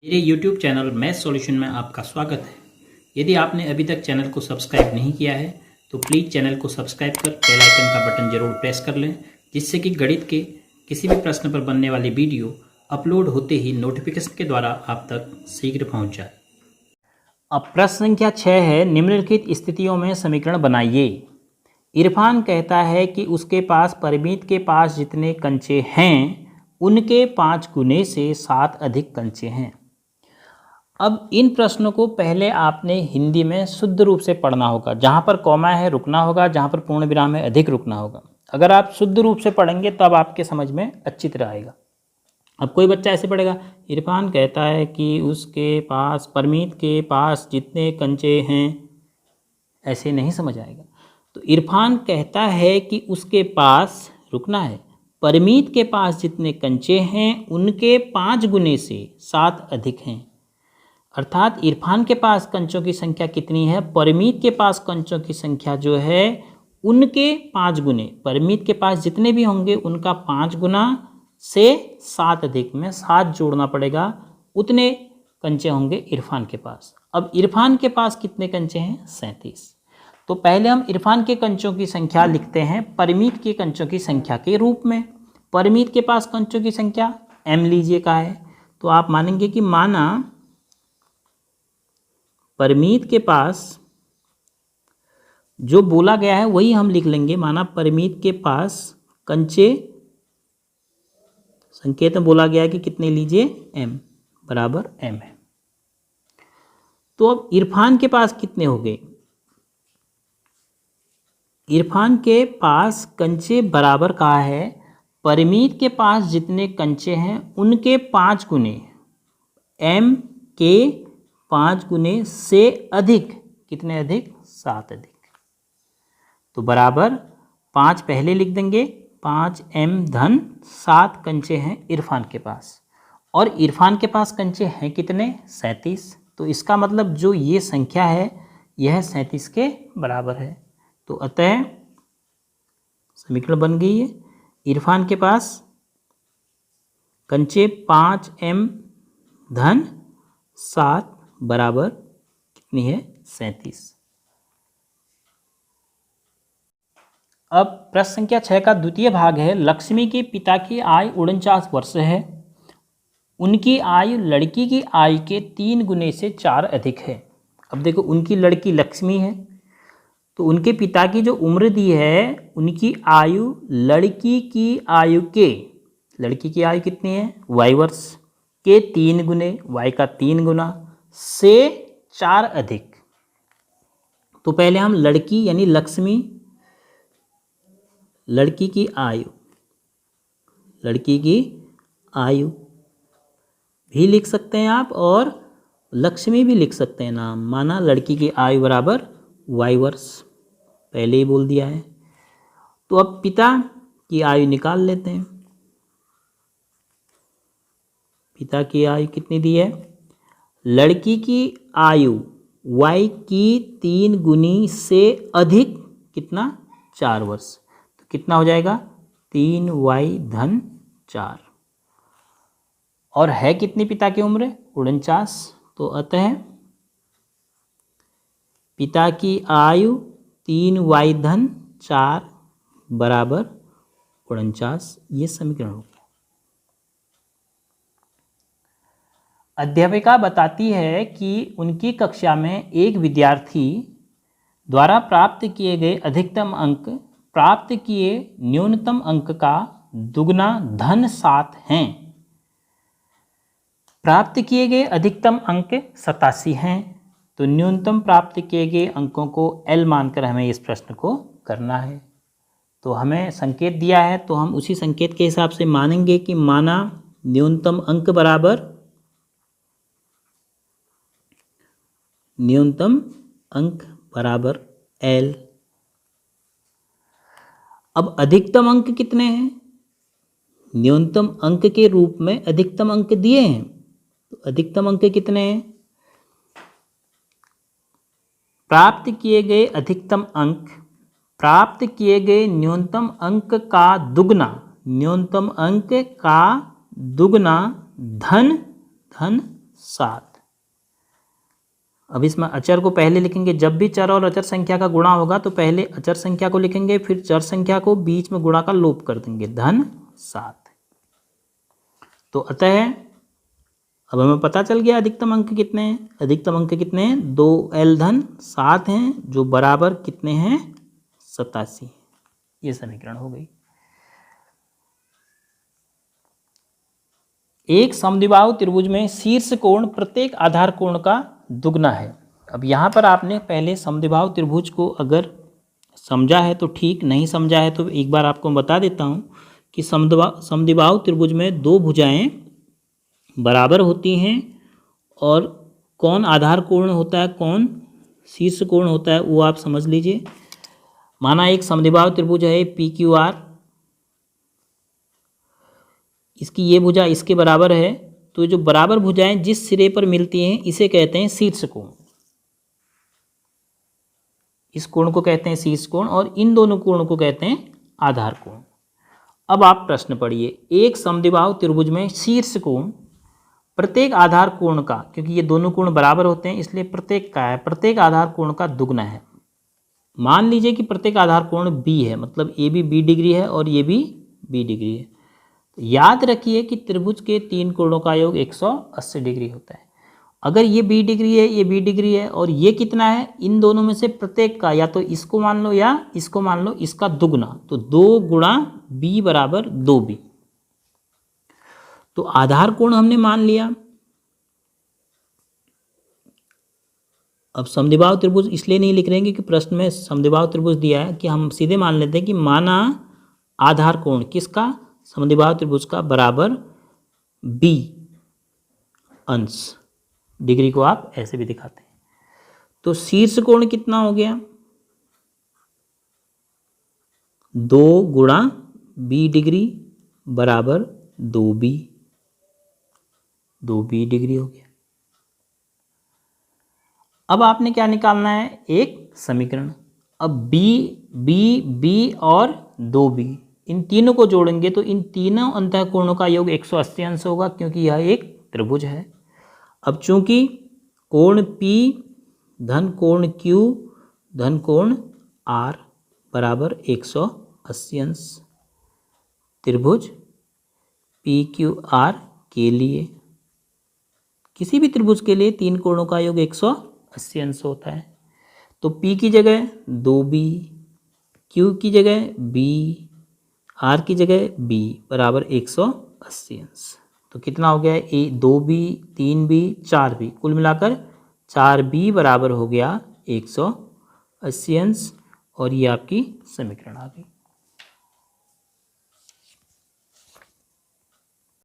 मेरे YouTube channel math solution में आपका स्वागत है। यदि आपने अभी तक चैनल को सब्सक्राइब नहीं किया है तो प्लीज़ चैनल को सब्सक्राइब कर बेल आइकन का बटन जरूर प्रेस कर लें, जिससे कि गणित के किसी भी प्रश्न पर बनने वाली वीडियो अपलोड होते ही नोटिफिकेशन के द्वारा आप तक शीघ्र पहुँच जाए। अब प्रश्न संख्या 6 है, निम्नलिखित स्थितियों में समीकरण बनाइए। इरफान कहता है कि उसके पास परमीत के पास जितने कंचे हैं उनके 5 गुने से 7 अधिक कंचे हैं। अब इन प्रश्नों को पहले आपने हिंदी में शुद्ध रूप से पढ़ना होगा। जहाँ पर कॉमा है रुकना होगा, जहाँ पर पूर्ण विराम है अधिक रुकना होगा। अगर आप शुद्ध रूप से पढ़ेंगे तब आपके समझ में अच्छी तरह आएगा। अब कोई बच्चा ऐसे पढ़ेगा, इरफान कहता है कि उसके पास परमीत के पास जितने कंचे हैं, ऐसे नहीं समझ आएगा। तो इरफान कहता है कि उसके पास रुकना है, परमीत के पास जितने कंचे हैं उनके 5 गुने से 7 अधिक हैं। अर्थात इरफान के पास कंचों की संख्या कितनी है, परमीत के पास कंचों की संख्या जो है उनके 5 गुने, परमीत के पास जितने भी होंगे उनका 5 गुना से 7 अधिक में 7 जोड़ना पड़ेगा, उतने कंचे होंगे इरफान के पास। अब इरफान के पास कितने कंचे हैं, 37। तो पहले हम इरफान के कंचों की संख्या लिखते हैं परमीत के कंचों की संख्या के रूप में। परमीत के पास कंचों की संख्या m लीजिए का है, तो आप मानेंगे कि माना परमीत के पास जो बोला गया है वही हम लिख लेंगे। माना परमीत के पास कंचे संकेत में बोला गया है कि कितने लीजिए, m बराबर m है। तो अब इरफान के पास कितने हो गए, इरफान के पास कंचे बराबर कहा है परमीत के पास जितने कंचे हैं उनके 5 गुने, m के 5 गुने से अधिक, कितने अधिक, 7 अधिक। तो बराबर 5 पहले लिख देंगे, 5m धन 7 कंचे हैं इरफान के पास, और इरफान के पास कंचे हैं कितने, 37। तो इसका मतलब जो ये संख्या है यह 37 के बराबर है। तो अतः समीकरण बन गई है, इरफान के पास कंचे 5m धन 7 बराबर कितनी है, 37। अब प्रश्न संख्या 6 का द्वितीय भाग है, लक्ष्मी के पिता की आयु 49 वर्ष है, उनकी आयु लड़की की आयु के 3 गुने से 4 अधिक है। अब देखो, उनकी लड़की लक्ष्मी है, तो उनके पिता की जो उम्र दी है उनकी आयु लड़की की आयु के, लड़की की आयु कितनी है, y वर्ष के 3 गुने, y का 3 गुना से 4 अधिक। तो पहले हम लड़की यानी लक्ष्मी, लड़की की आयु, लड़की की आयु भी लिख सकते हैं आप, और लक्ष्मी भी लिख सकते हैं नाम। माना लड़की की आयु बराबर y वर्ष, पहले ही बोल दिया है। तो अब पिता की आयु निकाल लेते हैं। पिता की आयु कितनी दी है, लड़की की आयु y की 3 गुनी से अधिक कितना, 4 वर्ष। तो कितना हो जाएगा, 3y धन 4, और है कितनी पिता की उम्र, 49। तो अतः पिता की आयु 3y धन 4 बराबर 49। ये समीकरण हो गया। अध्यापिका बताती है कि उनकी कक्षा में एक विद्यार्थी द्वारा प्राप्त किए गए अधिकतम अंक प्राप्त किए न्यूनतम अंक का दुगना धन 7 हैं। प्राप्त किए गए अधिकतम अंक 87 हैं, तो न्यूनतम प्राप्त किए गए अंकों को L मानकर हमें इस प्रश्न को करना है। तो हमें संकेत दिया है तो हम उसी संकेत के हिसाब से मानेंगे कि माना न्यूनतम अंक बराबर, न्यूनतम अंक बराबर L। अब अधिकतम अंक कितने हैं, न्यूनतम अंक के रूप में अधिकतम अंक दिए हैं, तो अधिकतम अंक कितने हैं, प्राप्त किए गए अधिकतम अंक प्राप्त किए गए न्यूनतम अंक का दुगना, न्यूनतम अंक का दुगना धन 7। अब इसमें अचर को पहले लिखेंगे, जब भी चर और अचर संख्या का गुणा होगा तो पहले अचर संख्या को लिखेंगे, फिर चर संख्या को, बीच में गुणा का लोप कर देंगे, धन 7। तो अतः अब हमें पता चल गया अधिकतम अंक कितने हैं। अधिकतम अंक कितने हैं, 2l धन 7 हैं, जो बराबर कितने हैं, 87। ये समीकरण हो गई। एक समद्विबाहु त्रिभुज में शीर्ष कोण प्रत्येक आधार कोण का दुगना है। अब यहाँ पर आपने पहले समद्विबाहु त्रिभुज को अगर समझा है तो ठीक, नहीं समझा है तो एक बार आपको बता देता हूँ कि समद्विबाहु त्रिभुज में दो भुजाएं बराबर होती हैं और कौन आधार कोण होता है, कौन शीर्ष कोण होता है, वो आप समझ लीजिए। माना एक समद्विबाहु त्रिभुज है PQR, इसकी ये भुजा इसके बराबर है, तो जो बराबर भुजाएं जिस सिरे पर मिलती हैं इसे कहते हैं शीर्ष कोण। इस कोण को कहते हैं शीर्ष कोण और इन दोनों कोण को कहते हैं आधार कोण। अब आप प्रश्न पढ़िए, एक समद्विबाहु त्रिभुज में शीर्ष कोण प्रत्येक आधार कोण का, क्योंकि ये दोनों कोण बराबर होते हैं इसलिए प्रत्येक का है, प्रत्येक आधार कोण का दुगना है। मान लीजिए कि प्रत्येक आधार कोण B है, मतलब ये भी B डिग्री है और ये भी B डिग्री है। तो याद रखिए कि त्रिभुज के तीन कोणों का योग 180 डिग्री होता है। अगर ये B डिग्री है, ये B डिग्री है और ये कितना है, इन दोनों में से प्रत्येक का, या तो इसको मान लो या इसको मान लो, इसका दुगना, तो 2 गुणा B बराबर 2B। तो आधार कोण हमने मान लिया। अब समद्विबाहु त्रिभुज इसलिए नहीं लिख रहे हैं क्योंकि प्रश्न में समद्विबाहु त्रिभुज दिया है, कि हम सीधे मान लेते हैं कि माना आधार कोण किसका, समद्विबाहु त्रिभुज का, बराबर B अंश। डिग्री को आप ऐसे भी दिखाते हैं। तो शीर्ष कोण कितना हो गया, 2 गुणा B डिग्री बराबर 2B डिग्री हो गया। अब आपने क्या निकालना है, एक समीकरण। अब B और 2B, इन तीनों को जोड़ेंगे तो इन तीनों अंतःकोणों का योग 180 अंश होगा, क्योंकि यह एक त्रिभुज है। अब चूंकि कोण P धन कोण Q धन कोण R बराबर 180 अंश, त्रिभुज PQR के लिए, किसी भी त्रिभुज के लिए तीन कोणों का योग 180 अंश होता है। तो P की जगह 2B, Q की जगह B, R की जगह B बराबर 180 अंश। तो कितना हो गया, 2B 3B 4B, कुल मिलाकर 4B बराबर हो गया 180 अंश। और ये आपकी समीकरण आ गई।